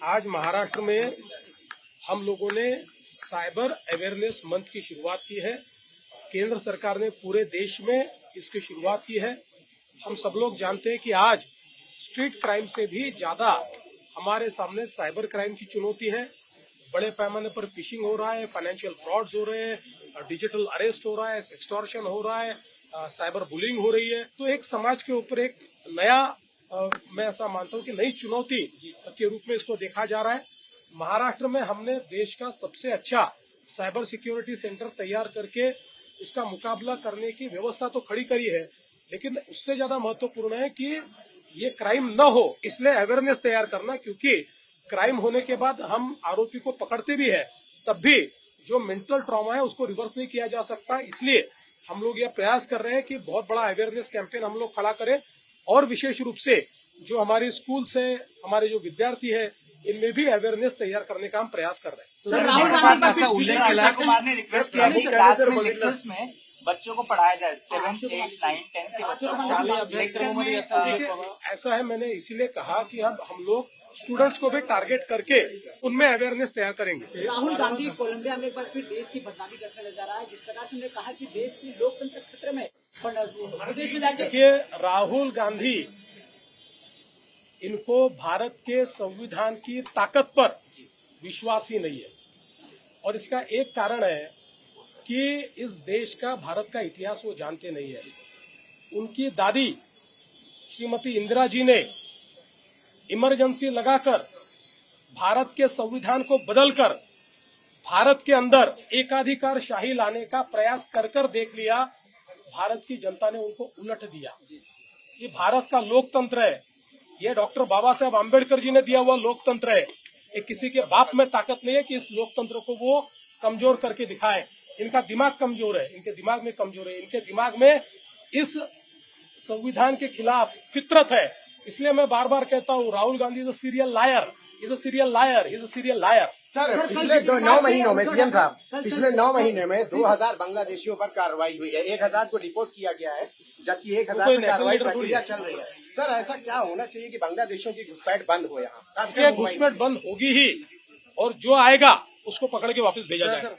आज महाराष्ट्र में हम लोगों ने साइबर अवेयरनेस मंथ की शुरुआत की है। केंद्र सरकार ने पूरे देश में इसकी शुरुआत की है। हम सब लोग जानते हैं कि आज स्ट्रीट क्राइम से भी ज्यादा हमारे सामने साइबर क्राइम की चुनौती है। बड़े पैमाने पर फिशिंग हो रहा है, फाइनेंशियल फ्रॉड्स हो रहे हैं, डिजिटल अरेस्ट हो रहा है, एक्सटॉर्शन हो रहा है, साइबर बुलिंग हो रही है। तो एक समाज के ऊपर एक नया मैं ऐसा मानता हूं कि नई चुनौती के रूप में इसको देखा जा रहा है। महाराष्ट्र में हमने देश का सबसे अच्छा साइबर सिक्योरिटी सेंटर तैयार करके इसका मुकाबला करने की व्यवस्था तो खड़ी करी है, लेकिन उससे ज्यादा महत्वपूर्ण है कि ये क्राइम न हो, इसलिए अवेयरनेस तैयार करना। क्योंकि क्राइम होने के बाद हम आरोपी को पकड़ते भी है, तब भी जो मेंटल ट्रॉमा है उसको रिवर्स नहीं किया जा सकता। इसलिए हम लोग यह प्रयास कर रहे हैं कि बहुत बड़ा अवेयरनेस कैंपेन हम लोग खड़ा करें, और विशेष रूप से जो हमारे स्कूल से हमारे जो विद्यार्थी है इनमें भी अवेयरनेस तैयार करने का हम प्रयास कर रहे हैं। सर, राहुल गांधी का उल्लेख किया, कुमार ने रिक्वेस्ट किया कि क्लास में लेक्चर्स में बच्चों को पढ़ाया जाए, 7th, 8th, 9th, 10th के बच्चों को लेक्चर में। ऐसा है, मैंने इसीलिए कहा कि अब हम लोग स्टूडेंट्स को भी टारगेट करके उनमें अवेयरनेस तैयार करेंगे। राहुल गांधी कोलंबिया में एक बार फिर देश की बदनामी करने लग रहा है, जिस प्रकार से उन्होंने कहा कि देश की लोकतंत्र खतरे में, विदेश में जाके। देखिए, राहुल गांधी इनको भारत के संविधान की ताकत पर विश्वास ही नहीं है, और इसका एक कारण है कि इस देश का, भारत का इतिहास वो जानते नहीं है। उनकी दादी श्रीमती इंदिरा जी ने इमरजेंसी लगाकर भारत के संविधान को बदलकर भारत के अंदर एकाधिकार शाही लाने का प्रयास कर देख लिया। भारत की जनता ने उनको उलट दिया। ये भारत का लोकतंत्र है, ये डॉक्टर बाबा साहेब आम्बेडकर जी ने दिया हुआ लोकतंत्र है। ये किसी के बाप में ताकत नहीं है कि इस लोकतंत्र को वो कमजोर करके दिखाए। इनका दिमाग कमजोर है, इनके दिमाग में कमजोर है, इनके दिमाग में इस संविधान के खिलाफ फितरत है। इसलिए मैं बार बार कहता हूँ, Rahul Gandhi is a serial liar, is a serial liar, is a serial liar. Sir, पिछले 9 महीनों में सीएम साहब, पिछले 9 महीने में 2000 बांग्लादेशियों पर कार्रवाई हुई है, 1000 को डिपोर्ट किया गया है, जबकि 1000 की कार्रवाई प्रक्रिया चल रही है। सर, ऐसा क्या होना चाहिए कि बांग्लादेशियों की घुसपैठ बंद हो? यहाँ घुसपैठ बंद होगी ही, और जो आएगा उसको पकड़ के वापस भेजा जाएगा।